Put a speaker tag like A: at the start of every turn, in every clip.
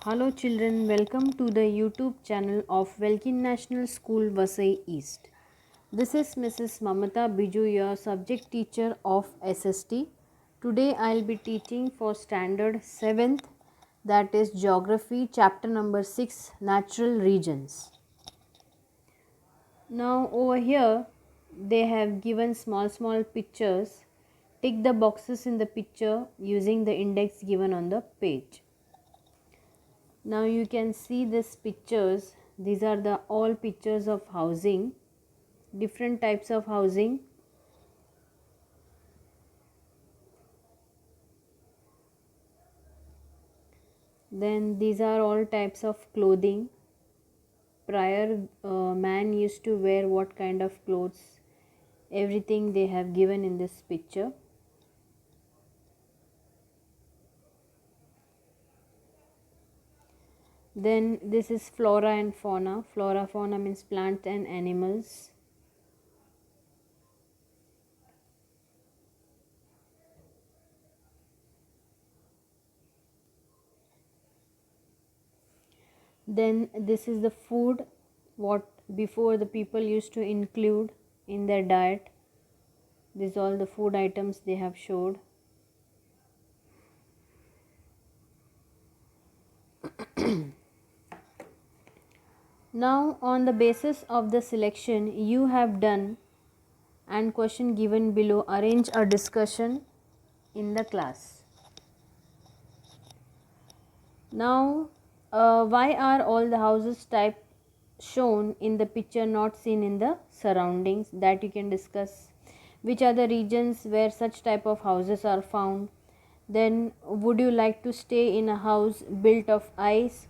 A: Hello children, welcome to the YouTube channel of Velkin National School Vasai East. This is Mrs. Mamata Biju, your subject teacher of SST. Today I will be teaching for standard 7th, that is Geography, chapter number 6, Natural Regions. Now over here they have given small pictures. Tick the boxes in the picture using the index given on the page. Now you can see these pictures. These are the all pictures of housing, different types of housing. Then these are all types of clothing. Prior man used to wear what kind of clothes, everything they have given in this picture. Then this is flora and fauna. Flora fauna means plants and animals. Then this is the food, what before the people used to include in their diet. These all the food items they have showed. Now on the basis of the selection you have done and question given below, arrange a discussion in the class. Now why are all the houses type shown in the picture not seen in the surroundings, that you can discuss. Which are the regions where such type of houses are found? Then would you like to stay in a house built of ice?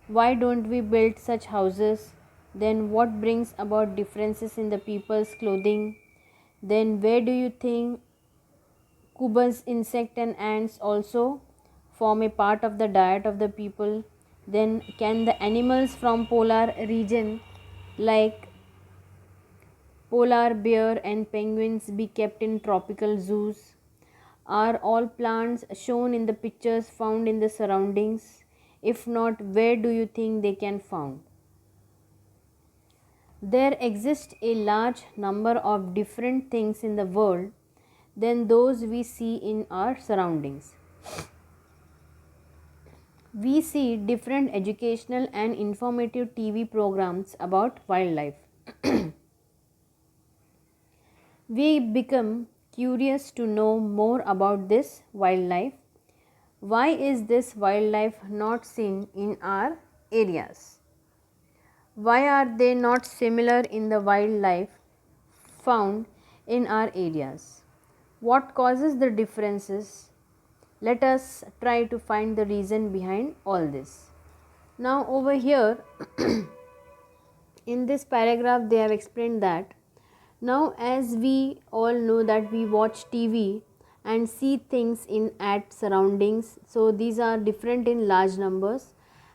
A: Why don't we build such houses? Then what brings about differences in the people's clothing? Then where do you think Cuba's insect and ants also form a part of the diet of the people? Then can the animals from polar region like polar bear and penguins be kept in tropical zoos? Are all plants shown in the pictures found in the surroundings? If not, where do you think they can found? There exist a large number of different things in the world than those we see in our surroundings. We see different educational and informative TV programs about wildlife. We become curious to know more about this wildlife. Why is this wildlife not seen in our areas? Why are they not similar in the wildlife found in our areas? What causes the differences? Let us try to find the reason behind all this. Now over here in this paragraph they have explained that now as we all know that we watch TV and see things in at surroundings, so these are different in large numbers,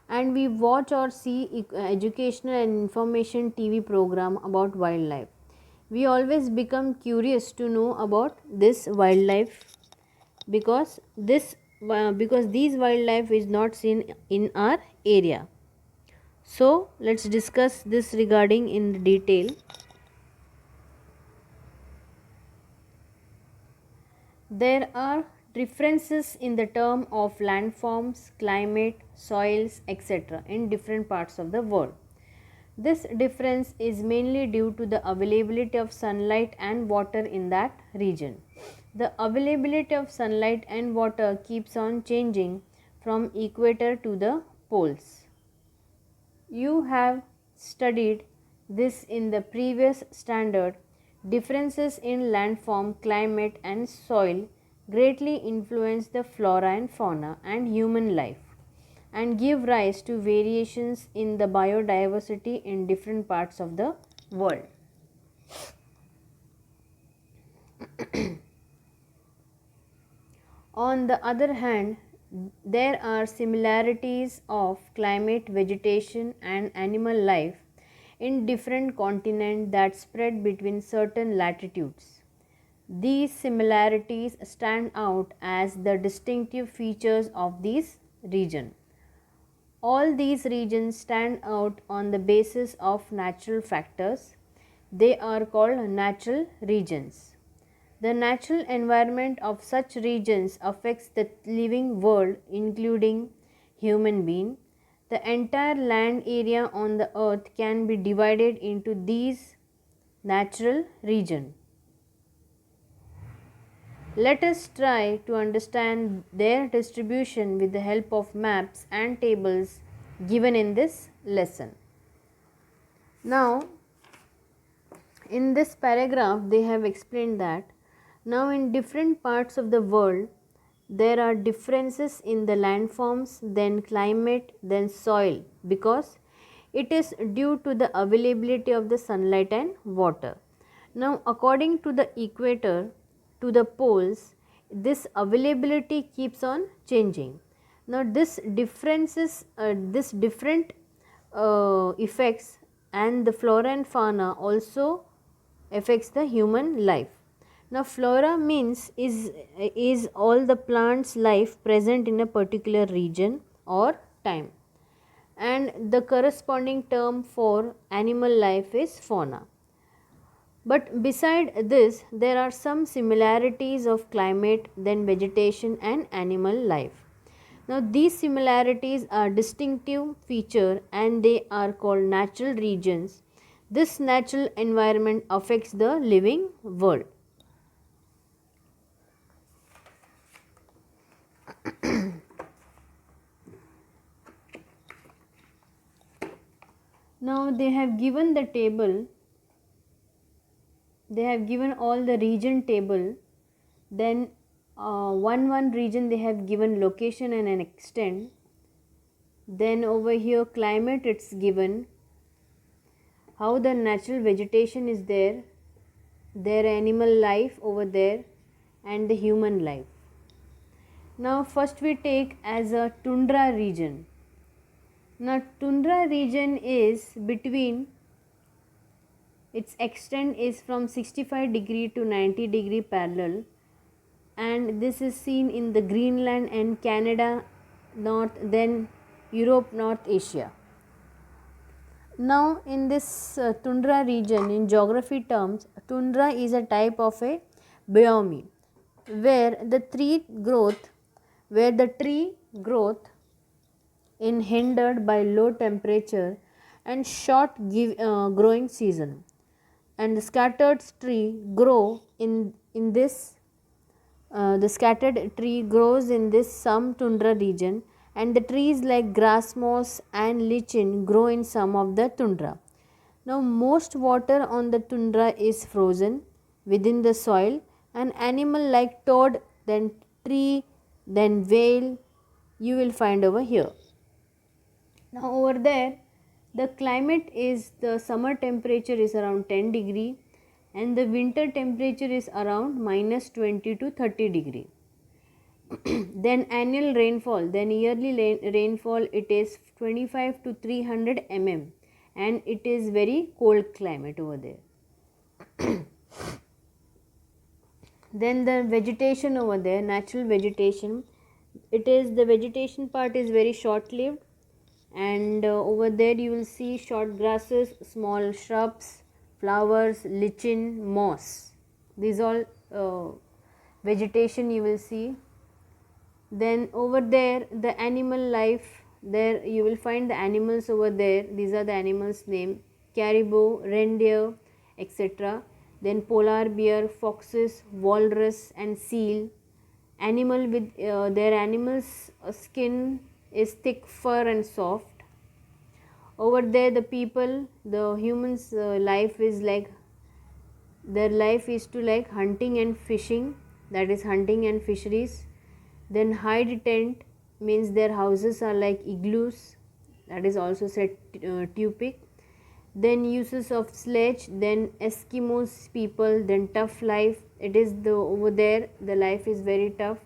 A: and we watch or see educational and information TV program about wildlife. We always become curious to know about this wildlife because these wildlife is not seen in our area. So let's discuss this regarding in detail. There are differences in the term of landforms, climate, soils, etc. in different parts of the world. This difference is mainly due to the availability of sunlight and water in that region. The availability of sunlight and water keeps on changing from equator to the poles. You have studied this in the previous standard. Differences in landform, climate and soil greatly influence the flora and fauna and human life and give rise to variations in the biodiversity in different parts of the world. On the other hand, there are similarities of climate, vegetation and animal life in different continents that spread between certain latitudes. These similarities stand out as the distinctive features of this region. All these regions stand out on the basis of natural factors. They are called natural regions. The natural environment of such regions affects the living world, including human being. The entire land area on the earth can be divided into these natural regions. Let us try to understand their distribution with the help of maps and tables given in this lesson. Now, in this paragraph, they have explained that now in different parts of the world, there are differences in the landforms, then climate, then soil, because it is due to the availability of the sunlight and water. Now, according to the equator to the poles, this availability keeps on changing. Now, this different effects and the flora and fauna also affects the human life. Now, flora means is all the plants life present in a particular region or time, and the corresponding term for animal life is fauna. But beside this, there are some similarities of climate, then vegetation and animal life. Now, these similarities are distinctive feature and they are called natural regions. This natural environment affects the living world. Now, they have given the table, they have given all the region table, then one region they have given location and an extent, then over here climate it's given, how the natural vegetation is there, their animal life over there and the human life. Now first we take as a tundra region. Now tundra region is between, its extent is from 65 degree to 90 degree parallel, and this is seen in the Greenland and Canada north, then Europe, North Asia. Now in this tundra region, in geography terms, tundra is a type of a biome where the tree growth is hindered by low temperature and short growing season, and the scattered tree grow in this the scattered tree grows in this some tundra region, and the trees like grass moss and lichen grow in some of the tundra. Now most water on the tundra is frozen within the soil, and animal like toad, then tree, then whale you will find over here. Now over there the climate is, the summer temperature is around 10 degree and the winter temperature is around minus 20 to 30 degree. Then annual rainfall, then yearly rainfall, it is 25 to 300 mm, and it is very cold climate over there. Then the vegetation over there, natural vegetation, it is, the vegetation part is very short lived, and over there you will see short grasses, small shrubs, flowers, lichen, moss, these all vegetation you will see. Then over there the animal life, there you will find the animals over there, these are the animals name: caribou, reindeer, etc. Then polar bear, foxes, walrus and seal. Animal with their animals skin is thick fur and soft. Over there the people, the humans life is like, their life is to like hunting and fishing, that is hunting and fisheries. Then hide tent means their houses are like igloos, that is also said tupic. Then uses of sledge, then Eskimos people, then tough life, it is the over there the life is very tough,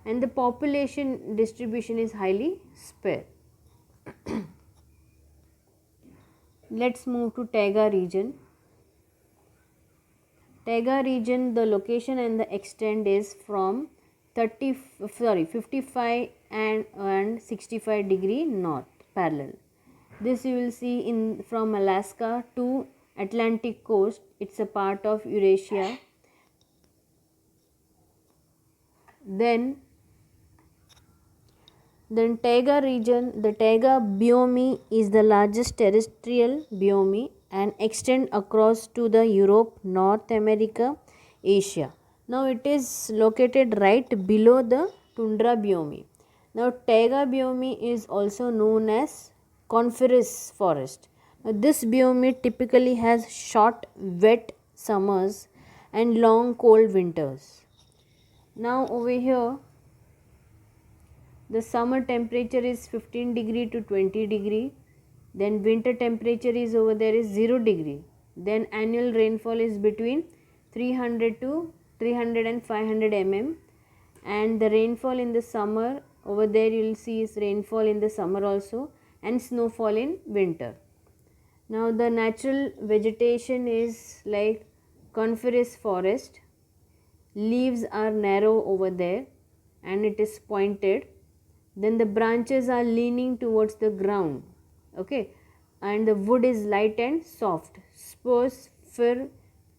A: and the population distribution is highly spare. Let's move to Taiga region. Taiga region, the location and the extent is from 55 and 65 degree north. parallel. This you will see in from Alaska to Atlantic coast. It's a part of Eurasia. Then taiga region, the taiga biome is the largest terrestrial biome and extend across to the Europe, North America, Asia. Now it is located right below the tundra biome. Now taiga biome is also known as coniferous forest. Now, this biome typically has short wet summers and long cold winters. Now over here the summer temperature is 15 degree to 20 degree, then winter temperature is over there is 0 degree, then annual rainfall is between 300 to 300 and 500 mm, and the rainfall in the summer over there you will see is rainfall in the summer also and snowfall in winter. Now the natural vegetation is like coniferous forest, leaves are narrow over there and it is pointed, then the branches are leaning towards the ground, okay, and the wood is light and soft. Spruce, fir,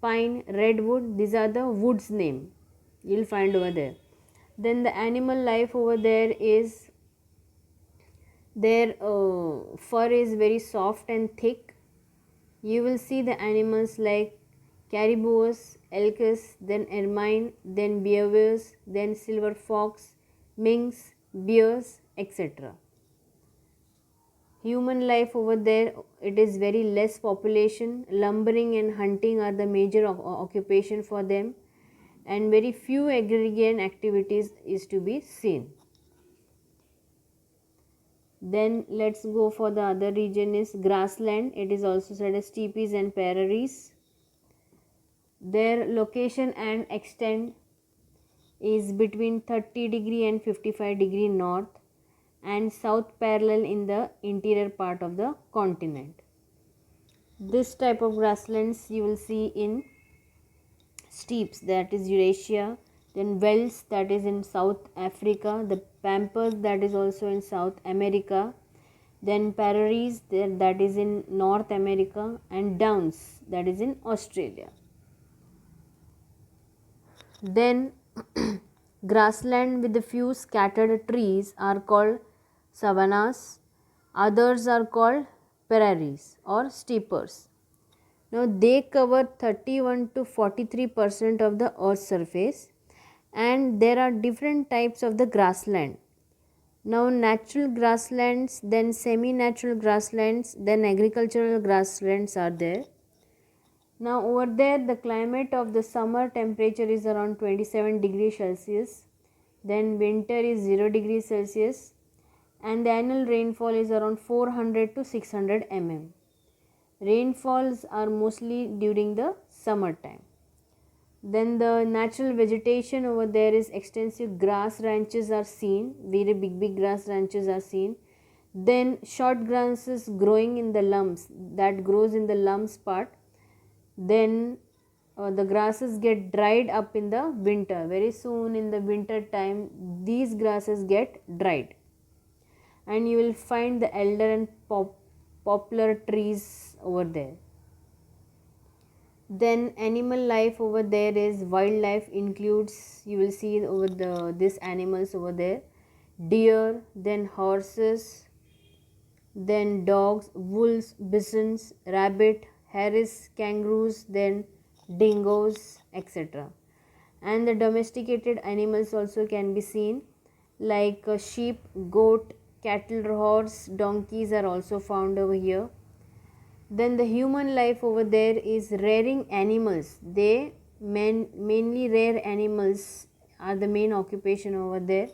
A: pine, redwood, these are the woods name you will find over there. Then the animal life over there is their fur is very soft and thick. You will see the animals like caribous, elks, then ermine, then beavers, then silver fox, minks, bears, etc. Human life over there, it is very less population. Lumbering and hunting are the major occupation for them, and very few agrarian activities is to be seen. Then let's go for the other region is grassland. It is also said as steppes and prairies. Their location and extent is between 30 degree and 55 degree north and south parallel in the interior part of the continent. This type of grasslands you will see in steppes, that is Eurasia, then velds, that is in South Africa, the pampas, that is also in South America, then prairies, that is in North America, and downs, that is in Australia. Then grassland with a few scattered trees are called savannas, others are called prairies or steppes. Now they cover 31 to 43% of the earth's surface, and there are different types of the grassland. Now natural grasslands, then semi-natural grasslands, then agricultural grasslands are there. Now over there the climate of the summer temperature is around 27 degrees Celsius, then winter is 0 degrees Celsius, and the annual rainfall is around 400 to 600 mm. Rainfalls are mostly during the summer time. Then the natural vegetation over there is extensive grass ranches are seen, very big grass ranches are seen. Then short grasses growing in the lumps, that grows in the lumps part. Then the grasses get dried up in the winter. Very soon in the winter time these grasses get dried, and you will find the elder and poplar trees over there. Then animal life over there is wildlife includes, you will see over this animals over there, deer, then horses, then dogs, wolves, bisons, rabbit, hares, kangaroos, then dingoes, etc. And the domesticated animals also can be seen like sheep, goat, cattle, horse, donkeys are also found over here. Then the human life over there is rearing animals. They mainly rear animals are the main occupation over there.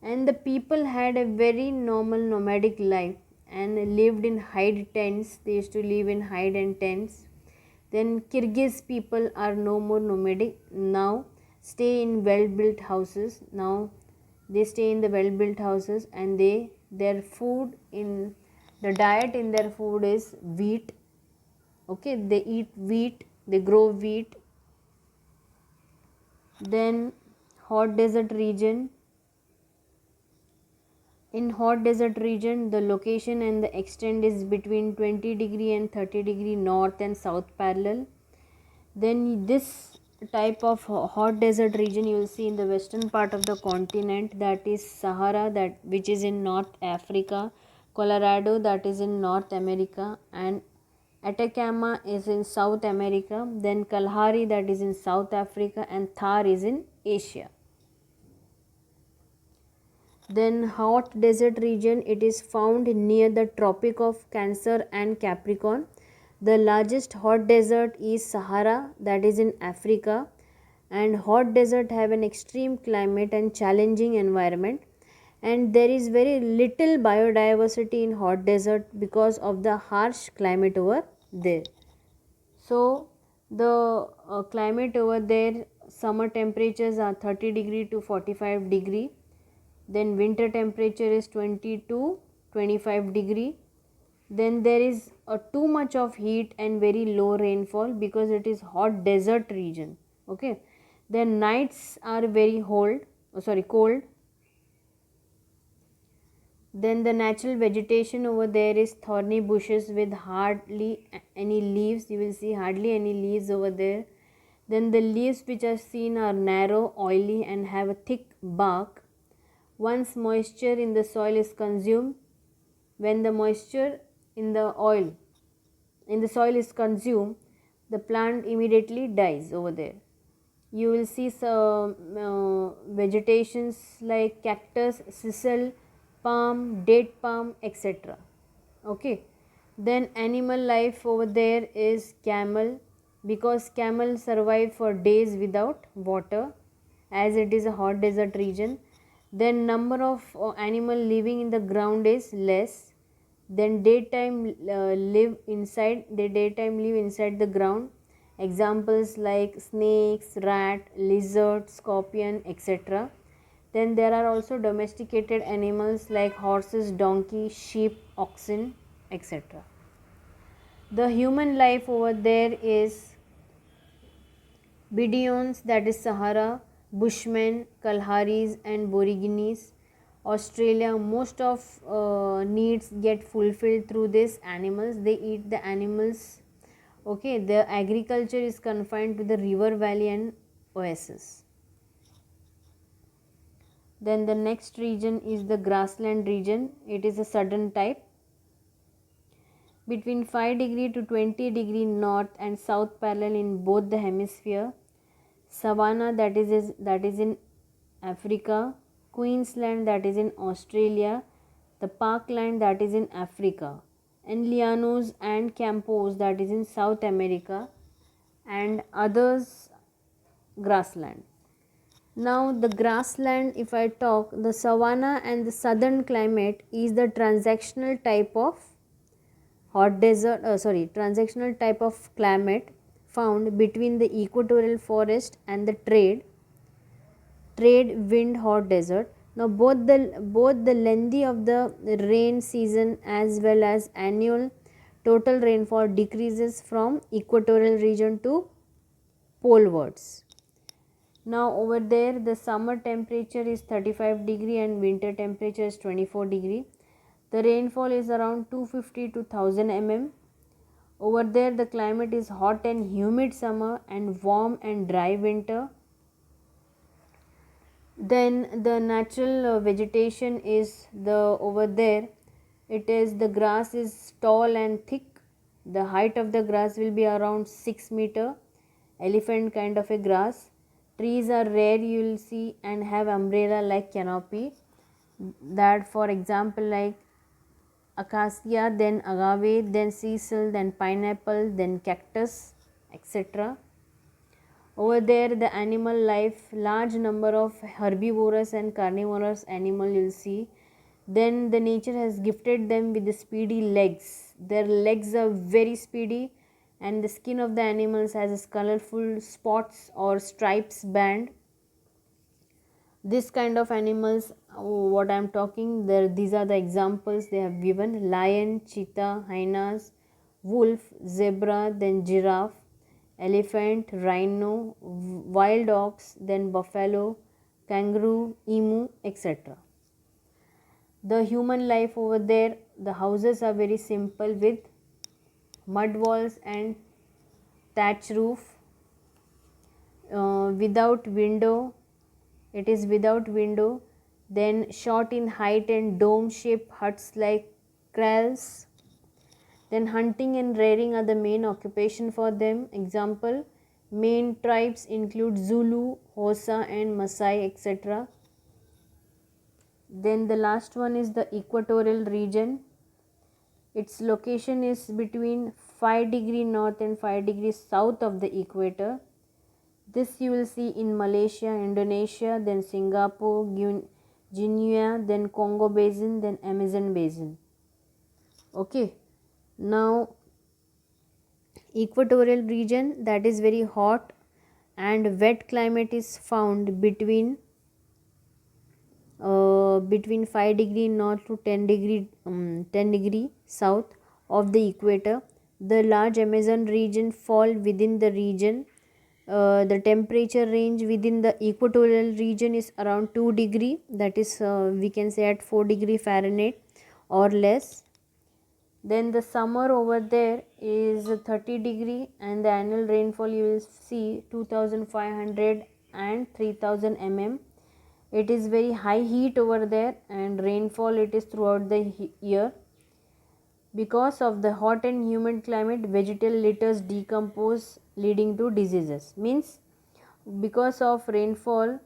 A: And the people had a very normal nomadic life and lived in hide tents. They used to live in hide and tents. Then Kyrgyz people are no more nomadic, now stay in well built houses. Now they stay in the well built houses, and their food in the diet in their food is wheat. Okay, they eat wheat, they grow wheat. Then hot desert region, In hot desert region, the location and the extent is between 20° and 30° north and south parallel. Then this type of hot desert region you will see in the western part of the continent, that is Sahara, that which is in North Africa, Colorado, that is in North America, and Atacama is in South America, then Kalahari, that is in South Africa, and Thar is in Asia. Then hot desert region, it is found near the Tropic of Cancer and Capricorn. The largest hot desert is Sahara, that is in Africa, and hot desert have an extreme climate and challenging environment, and there is very little biodiversity in hot desert because of the harsh climate over there. So the climate over there, summer temperatures are 30° to 45°, then winter temperature is 20 to 25°. Then there is too much of heat and very low rainfall because it is hot desert region. Okay, then nights are very cold. Then the natural vegetation over there is thorny bushes with hardly any leaves. You will see hardly any leaves over there. Then the leaves which are seen are narrow, oily, and have a thick bark. Once moisture in the soil is consumed, when the moisture in the soil is consumed, the plant immediately dies over there. You will see some vegetations like cactus, sisal, palm, date palm, etc. Okay. Then animal life over there is camel, because camel survive for days without water as it is a hot desert region. Then number of animal living in the ground is less. Then daytime live inside the ground. Examples like snakes, rat, lizard, scorpion, etc. Then there are also domesticated animals like horses, donkey, sheep, oxen, etc. The human life over there is Bedouins, that is Sahara, Bushmen, Kalharis, and Aborigines. Australia, most of needs get fulfilled through these animals. They eat the animals. Okay, the agriculture is confined to the river valley and oasis. Then the next region is the grassland region. It is a southern type. Between 5° to 20° north and south parallel in both the hemisphere. Savannah, that is in Africa. Queensland, that is in Australia. The parkland, that is in Africa. And Llanos and Campos, that is in South America, and others grassland. Now the grassland, if I talk, the savanna and the southern climate is the transactional type of transactional type of climate found between the equatorial forest and the trade wind hot desert. Now both the length of the rain season as well as annual total rainfall decreases from equatorial region to polewards. Now over there the summer temperature is 35° and winter temperature is 24°. The rainfall is around 250 to 1000 mm. Over there the climate is hot and humid summer and warm and dry winter. Then the natural vegetation is over there, it is the grass is tall and thick. The height of the grass will be around 6 meter, elephant kind of a grass. Trees are rare, you will see, and have umbrella like canopy, that for example like acacia, then agave, then sisal, then pineapple, then cactus, etc. Over there the animal life, large number of herbivorous and carnivorous animal you will see. Then the nature has gifted them with the speedy legs. Their legs are very speedy, and the skin of the animals has colorful spots or stripes band. This kind of animals, what I am talking there, these are the examples they have given: lion, cheetah, hyenas, wolf, zebra, then giraffe, elephant, rhino, wild ox, then buffalo, kangaroo, emu, etc. The human life over there, the houses are very simple with mud walls and thatch roof, without window. It is without window. Then short in height and dome shaped huts like kraals. Then hunting and rearing are the main occupation for them. Example, main tribes include Zulu, Hosa and Maasai, etc. Then the last one is the equatorial region. Its location is between 5 degree north and 5 degrees south of the equator. This you will see in Malaysia, Indonesia, then Singapore, Guinea, then Congo Basin, then Amazon Basin. Okay. Now equatorial region, that is very hot and wet climate is found between 5 degree north to 10 degree south of the equator. The large Amazon region fall within the region. The temperature range within the equatorial region is around 2 degree, that is we can say at 4 degree Fahrenheit or less. Then the summer over there is 30 degree and the annual rainfall you will see 2500 and 3000 mm. It is very high heat over there and rainfall it is throughout the year. Because of the hot and humid climate, vegetal litters decompose leading to diseases. Means because of rainfall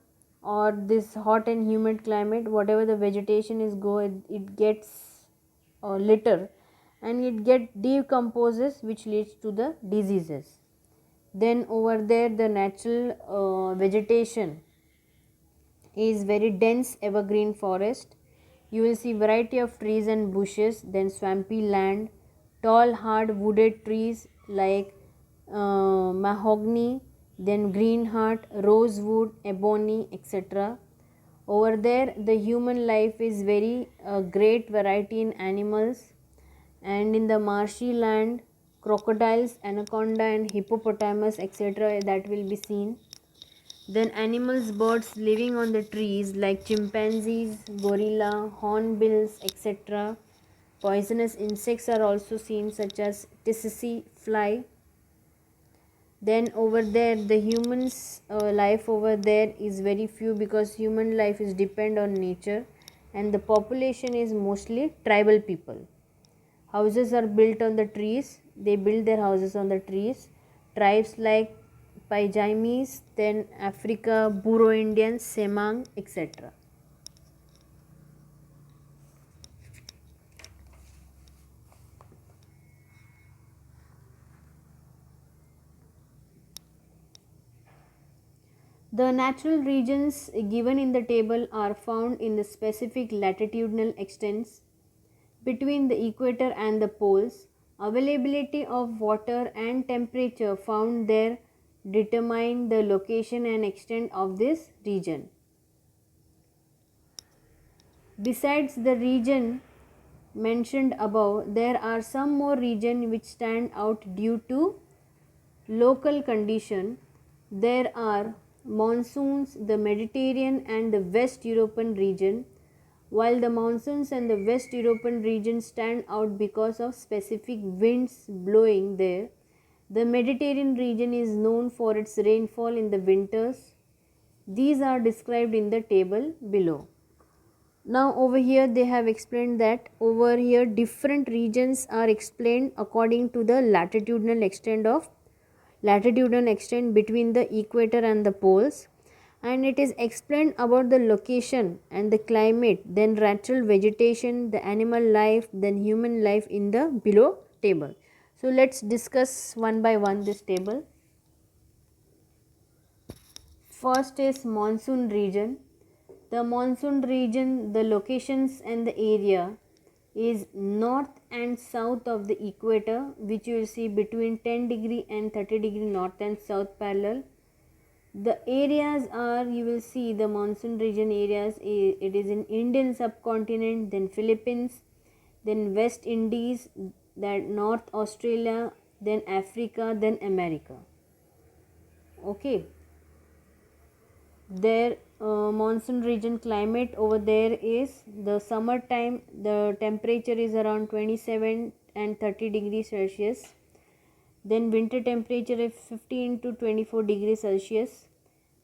A: or this hot and humid climate, whatever the vegetation is it gets litter and it get decomposes, which leads to the diseases. Then over there the natural vegetation is very dense evergreen forest. You will see variety of trees and bushes, then swampy land, tall hard wooded trees like mahogany, then greenheart, rosewood, ebony, etc. Over there the human life is very great variety in animals, and in the marshy land crocodiles, anaconda and hippopotamus, etc. that will be seen. Then animals, birds living on the trees like chimpanzees, gorilla, hornbills, etc. Poisonous insects are also seen such as tsetse fly. Then over there the humans life over there is very few because human life is depend on nature and the population is mostly tribal people. Houses are built on the trees. They build their houses on the trees. Tribes like Paijamis, then Africa, Buro Indians, Semang, etc. The natural regions given in the table are found in the specific latitudinal extents between the equator and the poles. Availability of water and temperature found there determine the location and extent of this region. Besides the region mentioned above, there are some more regions which stand out due to local condition. There are monsoons, the Mediterranean and the West European region. While the monsoons and the West European region stand out because of specific winds blowing there, the Mediterranean region is known for its rainfall in the winters. These are described in the table below. Now over here they have explained that over here different regions are explained according to the latitudinal extent between the equator and the poles, and it is explained about the location and the climate, then natural vegetation, the animal life, then human life in the below table. So let's discuss one by one this table. First is monsoon region. The monsoon region, the locations and the area is north and south of the equator, which you will see between 10 degree and 30 degree north and south parallel. The areas are, you will see the monsoon region areas, it is in Indian subcontinent, then Philippines, then West Indies, that North Australia, then Africa, then America. Okay. There monsoon region climate over there is the summertime the temperature is around 27 and 30 degrees Celsius. Then winter temperature is 15 to 24 degrees Celsius.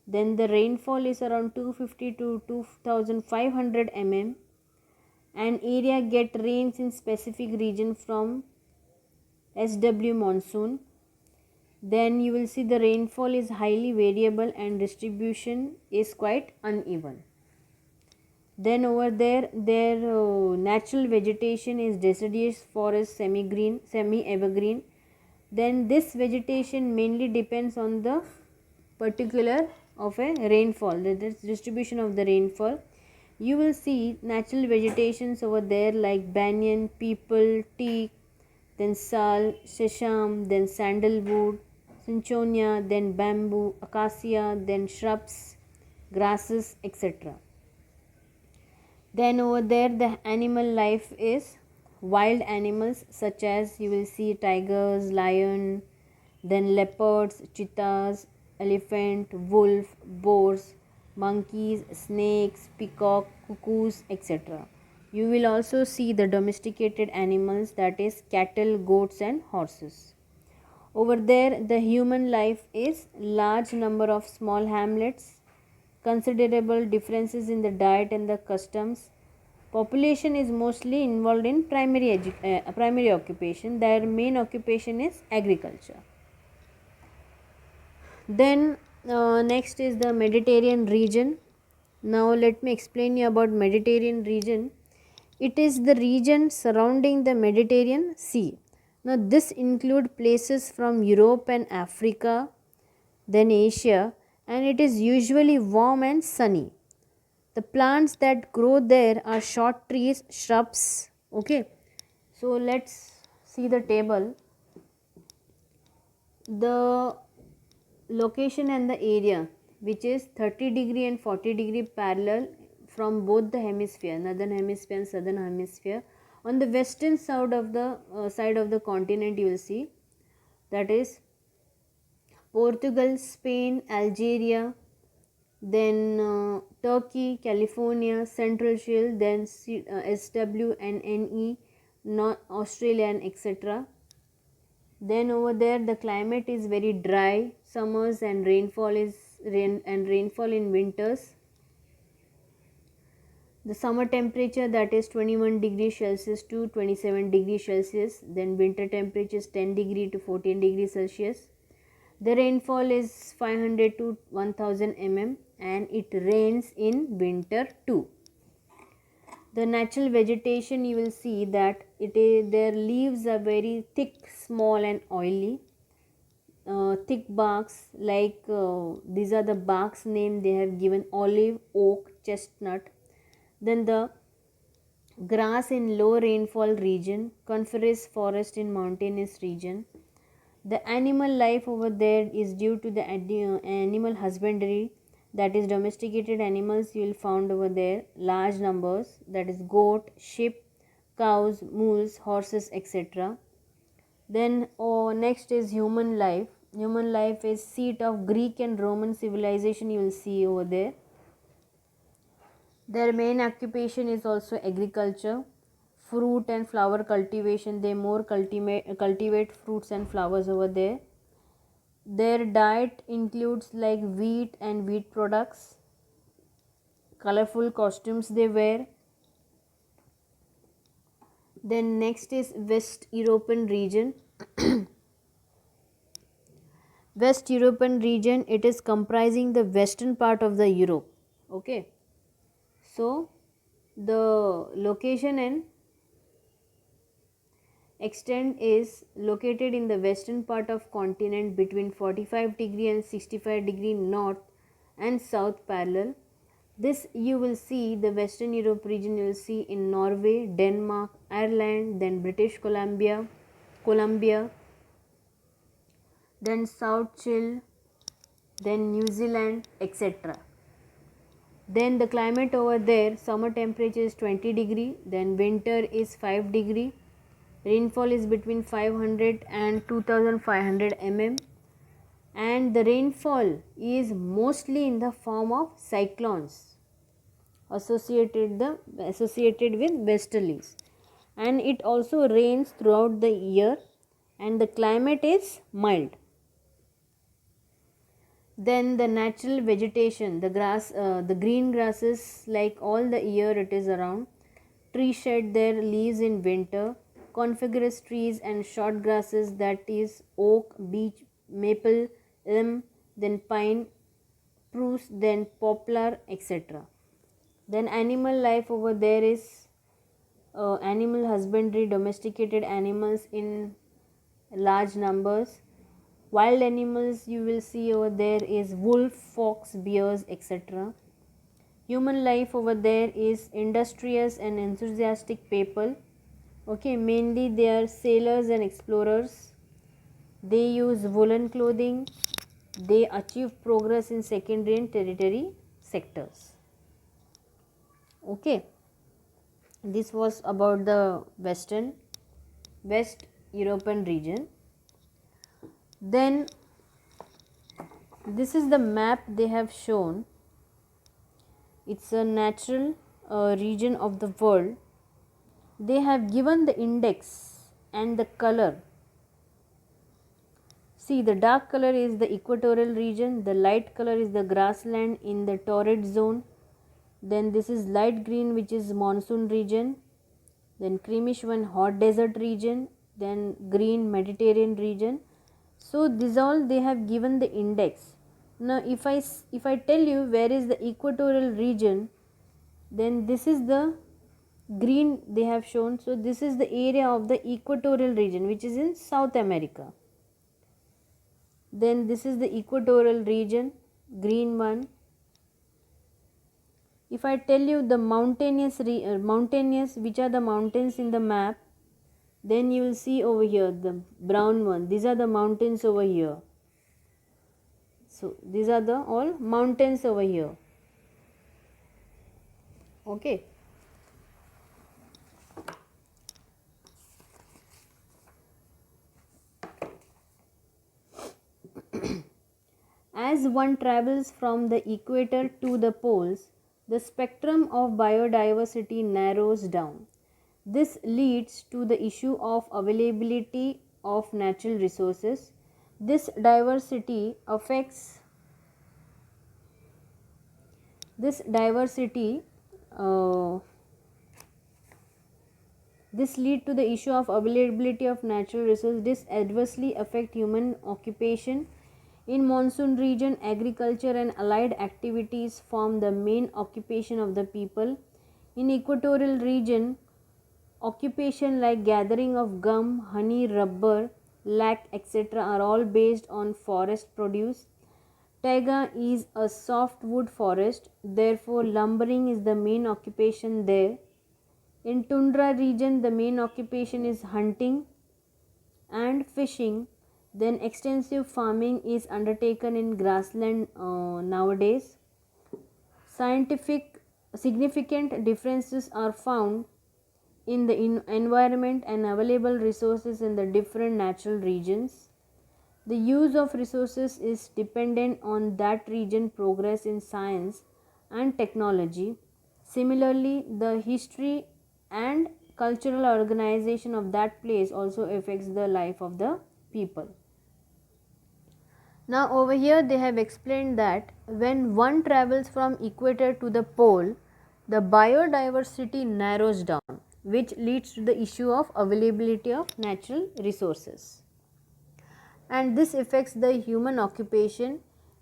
A: Then the rainfall is around 250 to 2500 mm. An area get rains in specific region from SW monsoon. Then you will see the rainfall is highly variable and distribution is quite uneven. Then over there their natural vegetation is deciduous forest, semi evergreen. Then this vegetation mainly depends on the particular of a rainfall, the distribution of the rainfall. You will see natural vegetations over there like banyan, peepal, teak, then sal, sesame, then sandalwood, cinchonia, then bamboo, acacia, then shrubs, grasses, etc. Then over there the animal life is wild animals such as you will see tigers, lion, then leopards, cheetahs, elephant, wolf, boars, monkeys, snakes, peacock, cuckoos, etc. You will also see the domesticated animals, that is cattle, goats and horses. Over there the human life is large number of small hamlets, considerable differences in the diet and the customs. Population is mostly involved in primary occupation. Their main occupation is agriculture. Then next is the Mediterranean region. Now let me explain you about Mediterranean region. It is the region surrounding the Mediterranean Sea. Now this include places from Europe and Africa, then Asia, and it is usually warm and sunny. The plants that grow there are short trees, shrubs. Okay, so let's see the table. The location and the area which is 30° and 40° parallel from both the hemisphere, northern hemisphere and southern hemisphere. On the western side of the continent you will see, that is Portugal, Spain, Algeria, then Turkey, California, Central Shield, then SW and NE, North Australia and etc. Then over there the climate is very dry summers and rainfall in winters. The summer temperature, that is 21 degrees Celsius to 27 degrees Celsius. Then winter temperature is 10 degree to 14 degrees Celsius. The rainfall is 500 to 1000 mm and it rains in winter too. The natural vegetation you will see that their leaves are very thick, small and oily. Thick barks like these are the barks name they have given: olive, oak, chestnut. Then the grass in low rainfall region, coniferous forest in mountainous region. The animal life over there is due to the animal husbandry, that is domesticated animals you will found over there large numbers, that is goat, sheep, cows, mules, horses, etc. Then next is human life. Human life is seat of Greek and Roman civilization you will see over there. Their main occupation is also agriculture, fruit and flower cultivation. They more cultivate fruits and flowers over there. Their diet includes like wheat and wheat products. Colorful costumes they wear. Then next is West European region. West European region, it is comprising the western part of the Europe. Okay. So the location and extent is located in the western part of continent between 45° and 65° north and south parallel. This you will see the Western Europe region you will see in Norway, Denmark, Ireland, then British Columbia, then South Chile, then New Zealand, etc. Then the climate over there, summer temperature is 20°, then winter is 5°. Rainfall is between 500 and 2500 mm. and the rainfall is mostly in the form of cyclones associated with westerlies, and it also rains throughout the year and the climate is mild. Then the natural vegetation, the grass, the green grasses, like all the year it is around. Trees shed their leaves in winter. Coniferous trees and short grasses, that is oak, beech, maple, elm, then pine, spruce, then poplar, etc. Then animal life over there is animal husbandry, domesticated animals in large numbers. Wild animals you will see over there is wolf, fox, bears, etc. Human life over there is industrious and enthusiastic people. Okay, mainly they are sailors and explorers. They use woolen clothing. They achieve progress in secondary and tertiary sectors. Okay, this was about the West European region. Then this is the map they have shown. It's a natural region of the world. They have given the index and the color. See, the dark color is the equatorial region, the light color is the grassland in the torrid zone, then this is light green which is monsoon region, then creamish one hot desert region, then green Mediterranean region. So this all they have given the index. Now if I tell you where is the equatorial region, then this is the green they have shown. So this is the area of the equatorial region which is in South America. Then this is the equatorial region, green one. If I tell you the mountainous which are the mountains in the map, then you will see over here the brown one. These are the mountains over here. So these are the all mountains over here. Okay. As one travels from the equator to the poles, the spectrum of biodiversity narrows down. This leads to the issue of availability of natural resources. This diversity affects this lead to the issue of availability of natural resources. This adversely affect human occupation. In monsoon region, agriculture and allied activities form the main occupation of the people. In equatorial region, occupation like gathering of gum, honey, rubber, lac, etc. are all based on forest produce. Taiga is a softwood forest, therefore lumbering is the main occupation there. In tundra region, the main occupation is hunting and fishing. Then extensive farming is undertaken in grassland nowadays. Significant differences are found in the environment and available resources in the different natural regions. The use of resources is dependent on that region progress in science and technology. Similarly, the history and cultural organization of that place also affects the life of the people. Now over here they have explained that when one travels from equator to the pole, the biodiversity narrows down, which leads to the issue of availability of natural resources. And this affects the human occupation.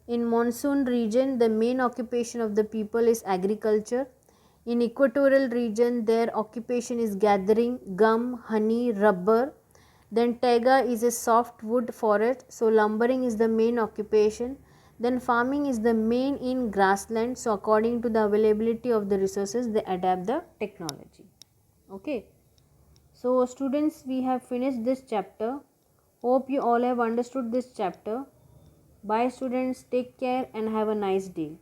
A: In monsoon region, the main occupation of the people is agriculture. In equatorial region, their occupation is gathering gum, honey, rubber. Then taiga is a softwood forest, so lumbering is the main occupation. Then farming is the main in grassland, so according to the availability of the resources, they adapt the technology. Okay. So students, we have finished this chapter. Hope you all have understood this chapter. Bye students, take care and have a nice day.